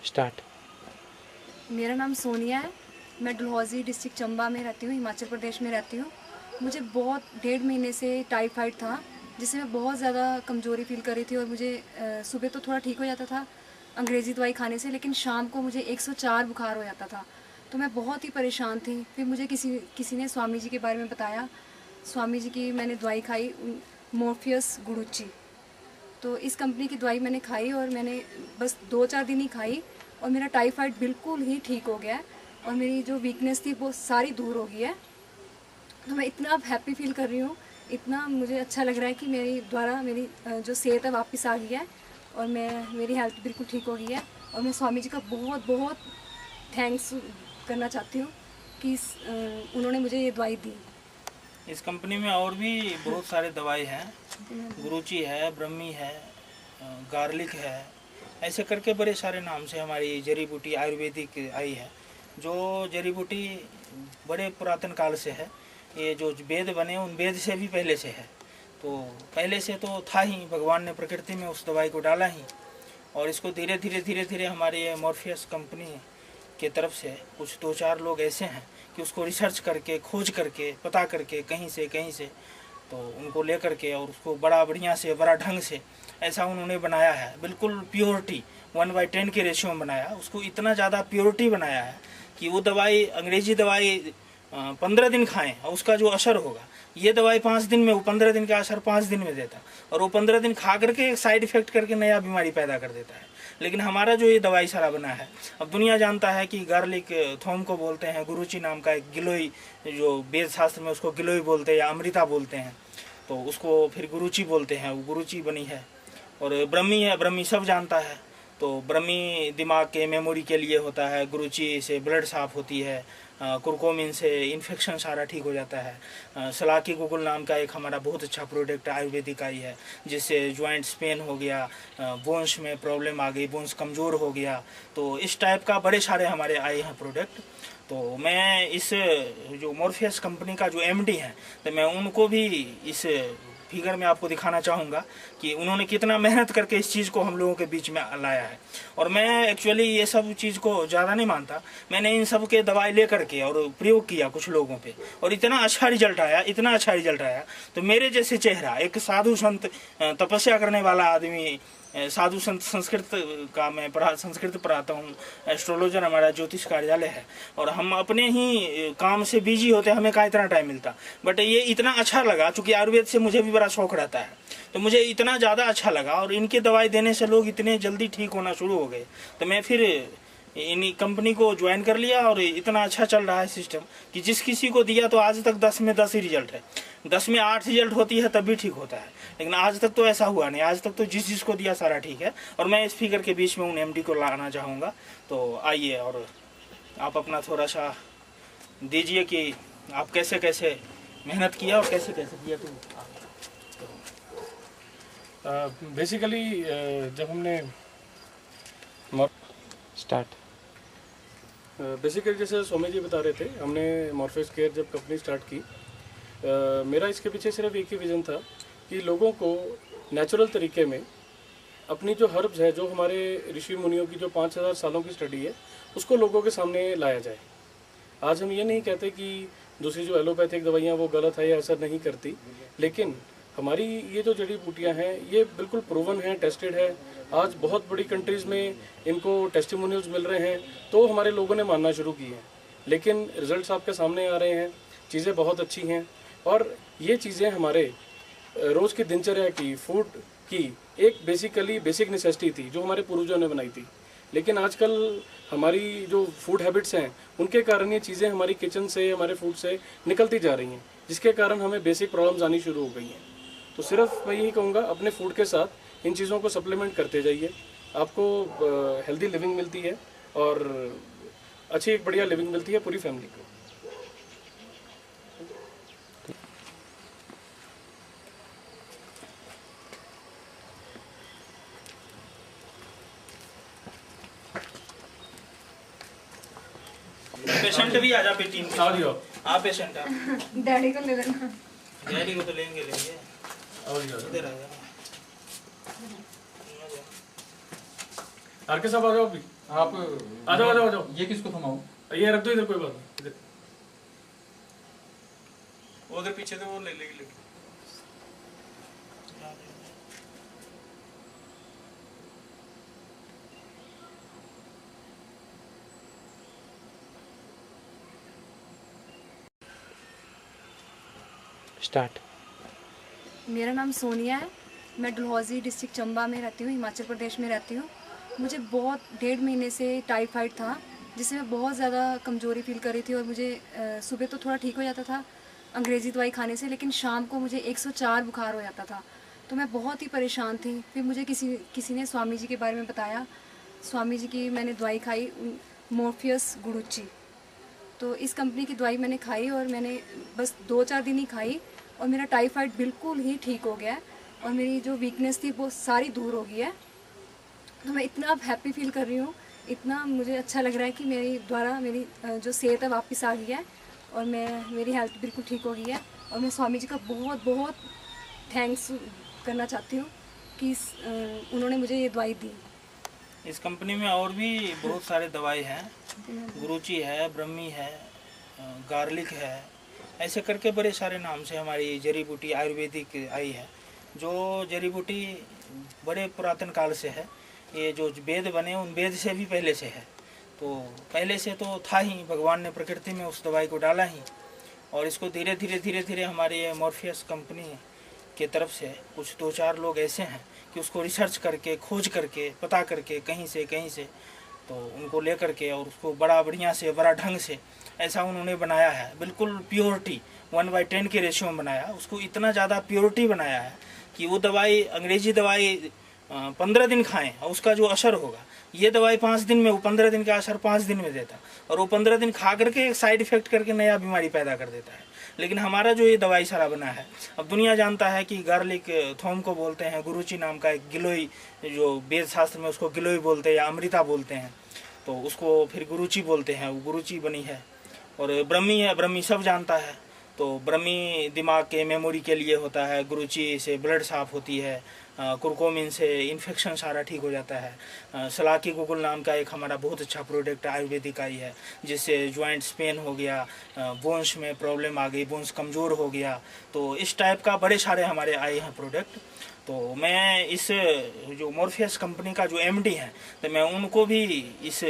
Start. मेरा नाम सोनिया है। मैं डलहौजी डिस्ट्रिक्ट चंबा में रहती हूँ, हिमाचल प्रदेश में रहती हूँ। मुझे बहुत 1.5 महीने से टाइफाइड था, जिससे मैं बहुत ज़्यादा कमज़ोरी फील कर रही थी। और मुझे सुबह तो थोड़ा ठीक हो जाता था अंग्रेज़ी दवाई खाने से, लेकिन शाम को मुझे 104 बुखार हो जाता था। तो मैं बहुत ही परेशान थी। फिर मुझे किसी ने स्वामी जी के बारे में बताया। स्वामी जी की मैंने दवाई खाई, मॉर्फियस गुरुची। तो इस कंपनी की दवाई मैंने खाई और मैंने बस 2-4 दिन ही खाई और मेरा टाइफाइड बिल्कुल ही ठीक हो गया है और मेरी जो वीकनेस थी वो सारी दूर हो गई है। तो मैं इतना अब हैप्पी फील कर रही हूँ, इतना मुझे अच्छा लग रहा है कि मेरी जो सेहत है वापस आ गई है और मेरी हेल्थ बिल्कुल ठीक हो गई है। और मैं स्वामी जी का बहुत बहुत थैंक्स करना चाहती हूँ कि उन्होंने मुझे ये दवाई दी। इस कंपनी में और भी बहुत सारे दवाई हैं, गुरुची है, ब्रह्मी है, गार्लिक है, ऐसे करके बड़े सारे नाम से हमारी जड़ी बूटी आयुर्वेदिक आई है। जो जड़ी बूटी बड़े पुरातन काल से है, ये जो वेद बने उन वेद से भी पहले से है। तो पहले से तो था ही, भगवान ने प्रकृति में उस दवाई को डाला ही और इसको धीरे धीरे हमारे ये मॉर्फियस कंपनी के तरफ से कुछ 2-4 लोग ऐसे हैं कि उसको रिसर्च करके, खोज करके, पता करके कहीं से तो उनको लेकर के और उसको बड़ा बढ़िया से, बड़ा ढंग से ऐसा उन्होंने बनाया है। बिल्कुल प्योरिटी 1/10 के रेशियो में बनाया। उसको इतना ज़्यादा प्योरिटी बनाया है कि वो दवाई, अंग्रेजी दवाई 15 दिन खाएं और उसका जो असर होगा, ये दवाई 5 दिन में, वो 15 दिन का असर 5 दिन में देता और वो 15 दिन खा करके साइड इफेक्ट करके नया बीमारी पैदा कर देता है। लेकिन हमारा जो ये दवाई सारा बना है, अब दुनिया जानता है कि गार्लिक थोम को बोलते हैं, गुरुची नाम का एक गिलोय, जो वेद शास्त्र में उसको गिलोय बोलते हैं या अमृता बोलते हैं, तो उसको फिर गुरुची बोलते हैं, वो गुरुची बनी है। और ब्रह्मी है, ब्रह्मी सब जानता है। तो ब्रह्मी दिमाग के मेमोरी के लिए होता है, गुरुची से ब्लड साफ होती है, कुरकुमिन से इन्फेक्शन सारा ठीक हो जाता है। सलाकी गुगुल नाम का एक हमारा बहुत अच्छा प्रोडक्ट आयुर्वेदिक आई है, जिससे जॉइंट्स पेन हो गया, बोन्स में प्रॉब्लम आ गई, बोन्स कमज़ोर हो गया, तो इस टाइप का बड़े सारे हमारे आए हैं प्रोडक्ट। तो मैं इस जो मॉर्फियस कंपनी का जो एमडी है, तो मैं उनको भी इस फिगर में आपको दिखाना चाहूँगा कि उन्होंने कितना मेहनत करके इस चीज़ को हम लोगों के बीच में लाया है। और मैं एक्चुअली ये सब चीज़ को ज़्यादा नहीं मानता। मैंने इन सब के दवाई ले करके और प्रयोग किया कुछ लोगों पे और इतना अच्छा रिजल्ट आया, इतना अच्छा रिजल्ट आया। तो मेरे जैसे चेहरा, एक साधु संत तपस्या करने वाला आदमी, साधु संत संस्कृत का मैं संस्कृत पढ़ाता हूँ, एस्ट्रोलॉजर हमारा ज्योतिष कार्यालय है और हम अपने ही काम से बिजी होते, हमें कहाँ इतना टाइम मिलता। बट ये इतना अच्छा लगा, चूँकि आयुर्वेद से मुझे भी बड़ा शौक रहता है, तो मुझे इतना ज़्यादा अच्छा लगा और इनकी दवाई देने से लोग इतने जल्दी ठीक होना शुरू हो गए। तो मैं फिर इन कंपनी को ज्वाइन कर लिया और इतना अच्छा चल रहा है सिस्टम कि जिस किसी को दिया तो आज तक 10 में 10 ही रिजल्ट है, 10 में 8 रिजल्ट होती है तब भी ठीक होता है। लेकिन आज तक तो ऐसा हुआ नहीं, आज तक तो जिसको दिया सारा ठीक है। और मैं इस फिगर के बीच में उन एमडी को लाना चाहूँगा। तो आइए और आप अपना थोड़ा सा दीजिए कि आप कैसे कैसे मेहनत किया और कैसे कैसे किया। तो बेसिकली जब हमने स्टार्ट। बेसिकली जैसे स्वामी जी बता रहे थे, हमने मॉर्फियस केयर जब कंपनी स्टार्ट की, मेरा इसके पीछे सिर्फ एक ही विज़न था कि लोगों को नेचुरल तरीके में अपनी जो हर्ब्स है, जो हमारे ऋषि मुनियों की जो 5000 सालों की स्टडी है, उसको लोगों के सामने लाया जाए। आज हम ये नहीं कहते कि दूसरी जो एलोपैथिक दवाइयाँ वो गलत है या असर नहीं करती, लेकिन हमारी ये जो जड़ी बूटियाँ हैं ये बिल्कुल प्रूवन हैं, टेस्टेड है। आज बहुत बड़ी कंट्रीज़ में इनको टेस्टिमोनियल्स मिल रहे हैं, तो हमारे लोगों ने मानना शुरू की है। लेकिन रिजल्ट्स आपके सामने आ रहे हैं, चीज़ें बहुत अच्छी हैं और ये चीज़ें हमारे रोज़ की दिनचर्या की, फूड की एक बेसिक नेसेसिटी थी जो हमारे पूर्वजों ने बनाई थी। लेकिन आजकल हमारी जो फूड हैबिट्स हैं उनके कारण ये चीज़ें हमारी किचन से, हमारे फूड से निकलती जा रही हैं, जिसके कारण हमें बेसिक प्रॉब्लम्स आनी शुरू हो गई हैं। तो सिर्फ मैं यही कहूँगा, अपने फूड के साथ इन चीज़ों को सप्लीमेंट करते जाइए, आपको हेल्दी लिविंग मिलती है और अच्छी एक बढ़िया लिविंग मिलती है पूरी फैमिली को। पेशेंट भी आ जा पे टीम आप पेशेंट आप डैडी को ले लेना। डैडी को तो लेंगे इधर आ जा। आर के साहब आ जाओ अभी, आप आ जाओ आ जाओ आ जाओ, ये किसको थमाऊं? ये रख दो इधर, कोई बात नहीं, इधर उधर पीछे तो वो ले लेगी। स्टार्ट। मेरा नाम सोनिया है, मैं डलहौजी डिस्ट्रिक्ट चंबा में रहती हूँ, हिमाचल प्रदेश में रहती हूँ। मुझे बहुत 1.5 महीने से टाइफाइड था, जिससे मैं बहुत ज़्यादा कमज़ोरी फील कर रही थी और मुझे सुबह तो थोड़ा ठीक हो जाता था अंग्रेज़ी दवाई खाने से, लेकिन शाम को मुझे 104 बुखार हो जाता था। तो मैं बहुत ही परेशान थी। फिर मुझे किसी ने स्वामी जी के बारे में बताया। स्वामी जी की मैंने दवाई खाई, मॉर्फियस गुरुची। तो इस कंपनी की दवाई मैंने खाई और मैंने बस 2-4 दिन ही खाई और मेरा टाइफाइड बिल्कुल ही ठीक हो गया है और मेरी जो वीकनेस थी वो सारी दूर हो गई है। तो मैं इतना अब हैप्पी फील कर रही हूँ, इतना मुझे अच्छा लग रहा है कि मेरी जो सेहत है वापस आ गई है और मेरी हेल्थ बिल्कुल ठीक हो गई है। और मैं स्वामी जी का बहुत बहुत थैंक्स करना चाहती हूँ कि उन्होंने मुझे ये दवाई दी। इस कंपनी में और भी बहुत सारे दवाई हैं, गुरुची है, ब्रह्मी है, गार्लिक है, ऐसे करके बड़े सारे नाम से हमारी जड़ी बूटी आयुर्वेदिक आई है। जो जड़ी बूटी बड़े पुरातन काल से है, ये जो वेद बने उन वेद से भी पहले से है। तो पहले से तो था ही, भगवान ने प्रकृति में उस दवाई को डाला ही, और इसको धीरे धीरे हमारी ये मॉर्फियस कंपनी के तरफ से कुछ 2-4 लोग ऐसे हैं कि उसको रिसर्च करके, खोज करके, पता करके कहीं से तो उनको ले करके और उसको बड़ा बढ़िया से, बड़ा ढंग से ऐसा उन्होंने बनाया है। बिल्कुल प्योरिटी 1/10 के रेशियो में बनाया। उसको इतना ज़्यादा प्योरिटी बनाया है कि वो दवाई, अंग्रेजी दवाई 15 दिन खाएं और उसका जो असर होगा, ये दवाई 5 दिन में, वो 15 दिन का असर 5 दिन में देता, और वो 15 दिन खा करके साइड इफेक्ट करके नया बीमारी पैदा कर देता है। लेकिन हमारा जो ये दवाई सारा बना है, अब दुनिया जानता है कि गार्लिक थोम को बोलते हैं, गुरुची नाम का एक गिलोय, जो वेद शास्त्र में उसको गिलोय बोलते हैं या अमृता बोलते हैं, तो उसको फिर गुरुची बोलते हैं, वो गुरुची बनी है। और ब्रह्मी है, ब्रह्मी सब जानता है। तो ब्रह्मी दिमाग के मेमोरी के लिए होता है, गुरुची से ब्लड साफ होती है, कुरकुमिन से इन्फेक्शन सारा ठीक हो जाता है। सलाकी गुगुल नाम का एक हमारा बहुत अच्छा प्रोडक्ट आयुर्वेदिक आई है, जिससे जॉइंट्स पेन हो गया, बोन्स में प्रॉब्लम आ गई, बोन्स कमज़ोर हो गया, तो इस टाइप का बड़े सारे हमारे आए हैं प्रोडक्ट। तो मैं इस जो मॉर्फियस कंपनी का जो एमडी है, तो मैं उनको भी इस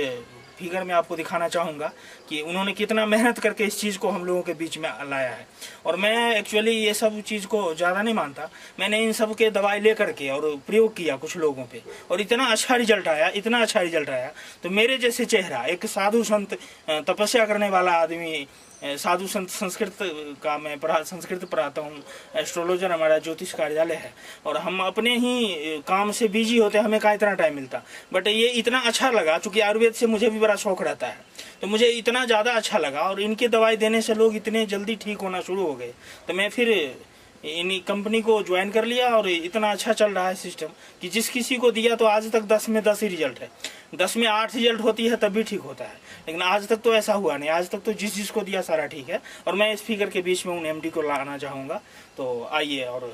फिगर में आपको दिखाना चाहूँगा कि उन्होंने कितना मेहनत करके इस चीज़ को हम लोगों के बीच में लाया है। और मैं एक्चुअली ये सब चीज़ को ज़्यादा नहीं मानता, मैंने इन सब के दवाई ले करके और प्रयोग किया कुछ लोगों पे, और इतना अच्छा रिजल्ट आया, इतना अच्छा रिजल्ट आया। तो मेरे जैसे चेहरा, एक साधु संत तपस्या करने वाला आदमी, साधु संत संस्कृत का मैं संस्कृत पढ़ाता हूँ, एस्ट्रोलॉजर हमारा ज्योतिष कार्यालय है, और हम अपने ही काम से बिजी होते हैं, हमें कहाँ इतना टाइम मिलता। बट ये इतना अच्छा लगा, चूँकि आयुर्वेद से मुझे भी बड़ा शौक रहता है, तो मुझे इतना ज़्यादा अच्छा लगा, और इनकी दवाई देने से लोग इतने जल्दी ठीक होना शुरू हो गए। तो मैं फिर इन कंपनी को ज्वाइन कर लिया, और इतना अच्छा चल रहा है सिस्टम कि जिस किसी को दिया तो आज तक 10 में 10 ही रिजल्ट है, 10 में 8 रिजल्ट होती है तब भी ठीक होता है। लेकिन आज तक तो ऐसा हुआ नहीं, आज तक तो जिसको दिया सारा ठीक है। और मैं इस फिगर के बीच में उन एमडी को लाना चाहूँगा। तो आइए और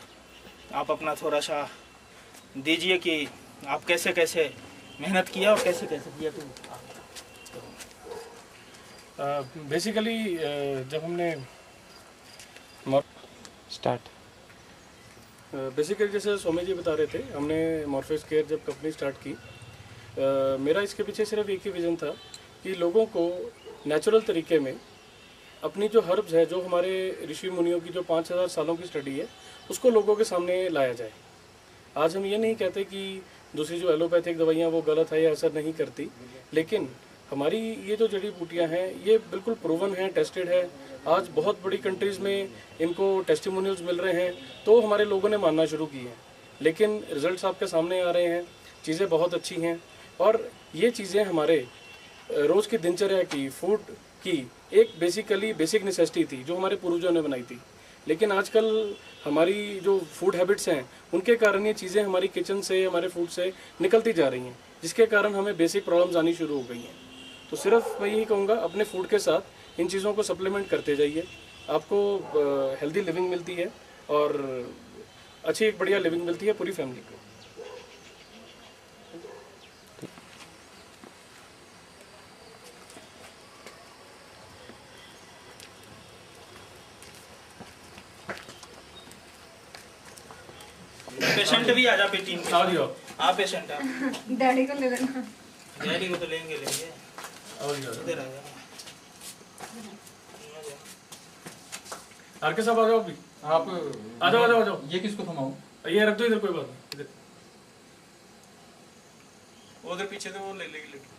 आप अपना थोड़ा सा दीजिए कि आप कैसे कैसे मेहनत किया और कैसे कैसे किया। तो बेसिकली जब हमने स्टार्ट। बेसिकली जैसे स्वामी जी बता रहे थे, हमने मॉर्फियस केयर जब कंपनी स्टार्ट की, मेरा इसके पीछे सिर्फ एक ही विज़न था कि लोगों को नेचुरल तरीके में अपनी जो हर्ब्स है, जो हमारे ऋषि मुनियों की जो 5000 सालों की स्टडी है, उसको लोगों के सामने लाया जाए। आज हम ये नहीं कहते कि दूसरी जो एलोपैथिक दवाइयाँ वो गलत है या असर नहीं करती, लेकिन हमारी ये जो जड़ी बूटियाँ हैं ये बिल्कुल प्रूवन हैं, टेस्टेड है। आज बहुत बड़ी कंट्रीज़ में इनको टेस्टिमोनियल्स मिल रहे हैं, तो हमारे लोगों ने मानना शुरू की है। लेकिन रिजल्ट्स आपके सामने आ रहे हैं, चीज़ें बहुत अच्छी हैं, और ये चीज़ें हमारे रोज़ की दिनचर्या की, फूड की एक बेसिक नेसेसिटी थी जो हमारे पूर्वजों ने बनाई थी। लेकिन आजकल हमारी जो फूड हैबिट्स हैं उनके कारण ये चीज़ें हमारी किचन से, हमारे फूड से निकलती जा रही हैं, जिसके कारण हमें बेसिक प्रॉब्लम्स आनी शुरू हो गई हैं। तो सिर्फ मैं यही कहूँगा, अपने फूड के साथ इन चीज़ों को सप्लीमेंट करते जाइए, आपको हेल्दी लिविंग मिलती है और अच्छी एक बढ़िया लिविंग मिलती है पूरी फैमिली को। पेशेंट भी आ जा पे 3 आओ जी आओ आप पेशेंट आप डैडी को ले लेना। डैडी को तो लेंगे आओ जी आओ इधर आ जा आर के साहब आ जाओ अभी आप आ जाओ आ जाओ आ जाओ ये किसको थमाऊं? ये रख दो इधर कोई बात नहीं इधर उधर पीछे तो वो ले लेगी लड़की